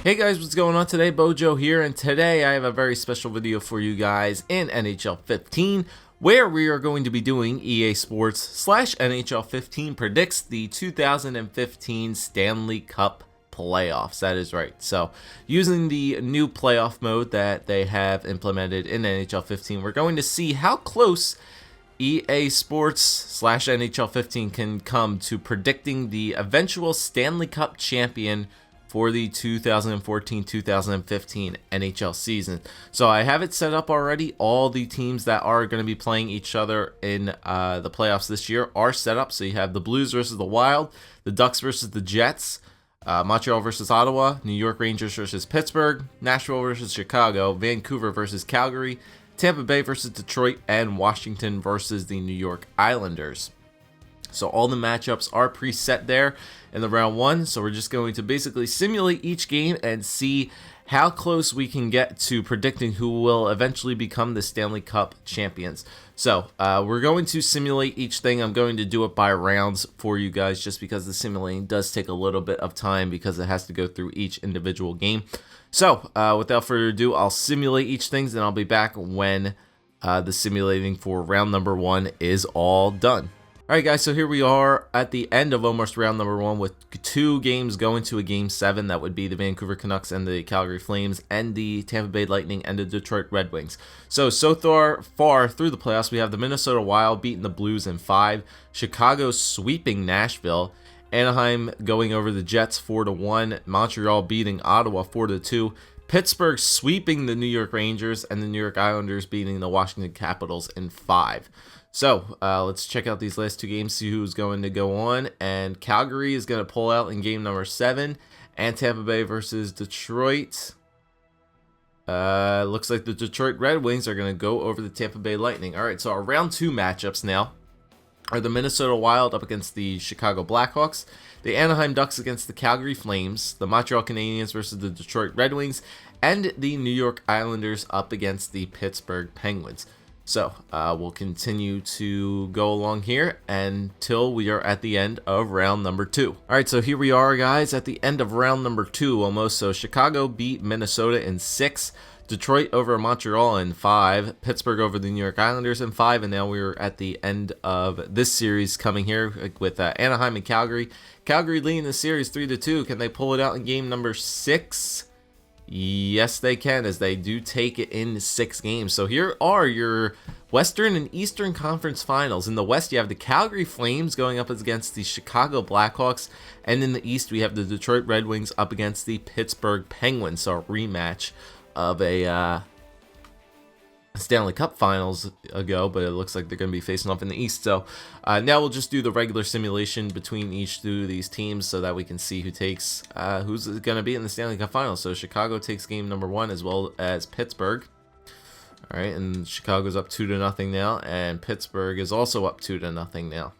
Hey guys, what's going on today? BOJoeKO here, and today I have a very special video for you guys in NHL 15, where we are going to be doing EA Sports / NHL 15 predicts the 2015 Stanley Cup playoffs. That is right. So, using the new playoff mode that they have implemented in NHL 15, we're going to see how close EA Sports / NHL 15 can come to predicting the eventual Stanley Cup champion for the 2014-2015 NHL season. So I have it set up already. All the teams that are going to be playing each other in the playoffs this year are set up. So you have the Blues versus the Wild, the Ducks versus the Jets, Montreal versus Ottawa, New York Rangers versus Pittsburgh, Nashville versus Chicago, Vancouver versus Calgary, Tampa Bay versus Detroit, and Washington versus the New York Islanders. So all the matchups are preset there in the round one. So we're just going to basically simulate each game and see how close we can get to predicting who will eventually become the Stanley Cup champions. So we're going to simulate each thing. I'm going to do it by rounds for you guys just because the simulating does take a little bit of time because it has to go through each individual game. So without further ado, I'll simulate each thing and I'll be back when the simulating for round number one is all done. Alright guys, so here we are at the end of almost round number one with two games going to a game 7. That would be the Vancouver Canucks and the Calgary Flames and the Tampa Bay Lightning and the Detroit Red Wings. So far through the playoffs, we have the Minnesota Wild beating the Blues in 5, Chicago sweeping Nashville, Anaheim going over the Jets 4-1, Montreal beating Ottawa 4-2, Pittsburgh sweeping the New York Rangers, and the New York Islanders beating the Washington Capitals in 5. So let's check out these last two games, see who's going to go on. And Calgary is going to pull out in game number 7, and Tampa Bay versus Detroit. Looks like the Detroit Red Wings are going to go over the Tampa Bay Lightning. All right, so our round 2 matchups now are the Minnesota Wild up against the Chicago Blackhawks, the Anaheim Ducks against the Calgary Flames, the Montreal Canadiens versus the Detroit Red Wings, and the New York Islanders up against the Pittsburgh Penguins. So we'll continue to go along here until we are at the end of round number 2. All right, so here we are, guys, at the end of round number 2 almost. So Chicago beat Minnesota in 6, Detroit over Montreal in 5, Pittsburgh over the New York Islanders in 5, and now we're at the end of this series coming here with Anaheim and Calgary. Calgary leading the series 3-2. Can they pull it out in game number 6? Yes, they can, as they do take it in 6 games. So here are your Western and Eastern Conference Finals. In the West, you have the Calgary Flames going up against the Chicago Blackhawks, and in the East, we have the Detroit Red Wings up against the Pittsburgh Penguins. So a rematch of a Stanley Cup Finals ago, but it looks like they're going to be facing off in the East. So now we'll just do the regular simulation between each two of these teams so that we can see who takes who's going to be in the Stanley Cup Finals. So Chicago takes game number 1 as well as Pittsburgh. All right, and Chicago's up 2-0 now, and Pittsburgh is also up 2-0 now.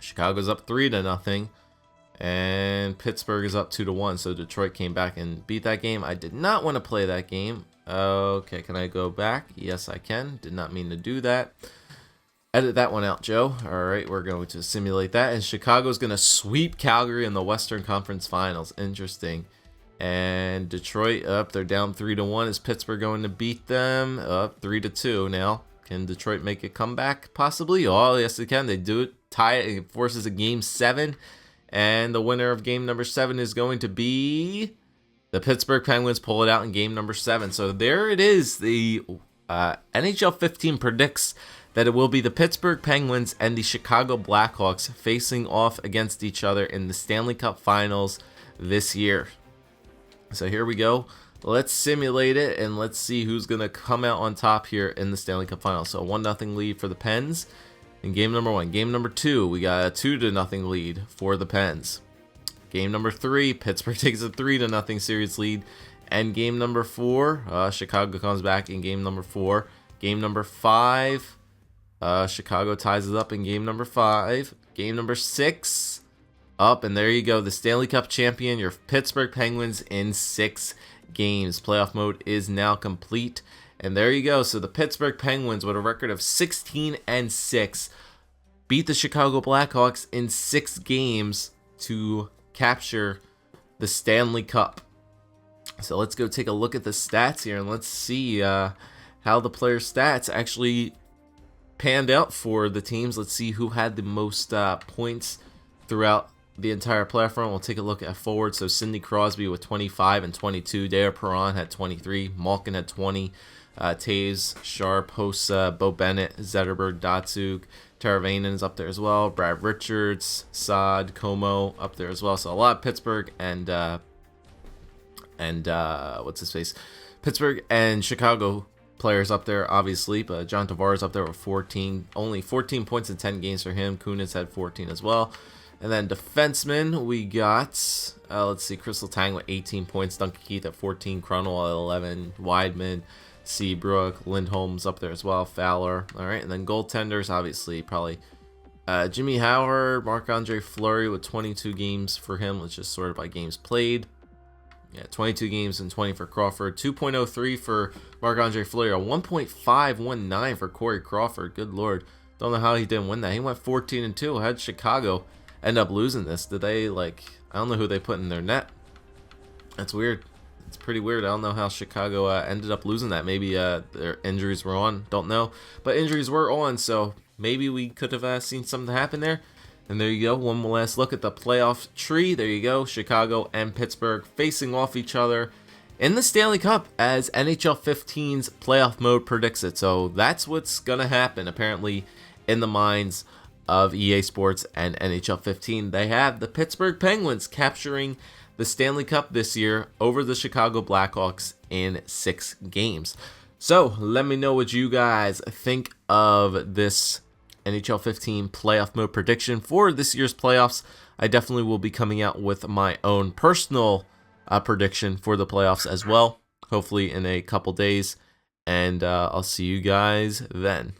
Chicago's up 3-0, and Pittsburgh is up 2-1. So Detroit came back and beat that game. I did not want to play that game. Okay, can I go back? Yes, I can. Did not mean to do that. Edit that one out, Joe. All right, we're going to simulate that. And Chicago's going to sweep Calgary in the Western Conference Finals. Interesting. And Detroit, they're down 3-1. Is Pittsburgh going to beat them? Up 3-2 now. Can Detroit make a comeback? Possibly. Oh, yes, they can. They do it. Tie it. It forces a game 7. And the winner of game number 7 is going to be the Pittsburgh Penguins. Pull it out in game number 7. So there it is. The NHL 15 predicts that it will be the Pittsburgh Penguins and the Chicago Blackhawks facing off against each other in the Stanley Cup Finals this year. So here we go. Let's simulate it and let's see who's going to come out on top here in the Stanley Cup Finals. So 1-0 lead for the Pens in game number 1. Game number 2, we got a 2-0 lead for the Pens. Game number 3, Pittsburgh takes a 3-0 series lead. And game number 4, Chicago comes back in game number 4. Game number 5, Chicago ties it up in game number 5. Game number 6, up, and there you go. The Stanley Cup champion, your Pittsburgh Penguins, in 6 games. Playoff mode is now complete. And there you go. So the Pittsburgh Penguins, with a record of 16-6, beat the Chicago Blackhawks in 6 games to capture the Stanley Cup. So let's go take a look at the stats here, and let's see how the player stats actually panned out for the teams. Let's see who had the most points throughout the entire playoff run. We'll take a look at forward. So Sidney Crosby with 25 and 22. Dare Perron had 23. Malkin had 20. Taves, Sharp, Hossa, Bo Bennett, Zetterberg, Datsuk, Teravainen is up there as well. Brad Richards, Saad, Como up there as well. So a lot of Pittsburgh and what's his face? Pittsburgh and Chicago players up there, obviously, but John Tavares up there with 14. Only 14 points in 10 games for him. Kunis had 14 as well. And then defensemen, we got, let's see, Crystal Tang with 18 points, Duncan Keith at 14, Cronwall at 11, Weidman, Seabrook, Lindholm's up there as well, Fowler. All right, and then goaltenders, obviously, probably Jimmy Howard, Marc-Andre Fleury with 22 games for him. Let's just sort it by games played. Yeah, 22 games and 20 for Crawford. 2.03 for Marc-Andre Fleury. 1.519 for Corey Crawford. Good Lord. Don't know how he didn't win that. He went 14-2. How did Chicago end up losing this? Did they, like, I don't know who they put in their net. That's weird. It's pretty weird. I don't know how Chicago ended up losing that. Maybe their injuries were on. Don't know. But injuries were on, so maybe we could have seen something happen there. And there you go, one last look at the playoff tree. There you go, Chicago and Pittsburgh facing off each other in the Stanley Cup as NHL 15's playoff mode predicts it. So that's what's going to happen, apparently, in the minds of EA Sports and NHL 15. They have the Pittsburgh Penguins capturing the Stanley Cup this year over the Chicago Blackhawks in 6 games. So let me know what you guys think of this NHL 15 playoff mode prediction for this year's playoffs. I definitely will be coming out with my own personal prediction for the playoffs as well, hopefully in a couple days. And I'll see you guys then.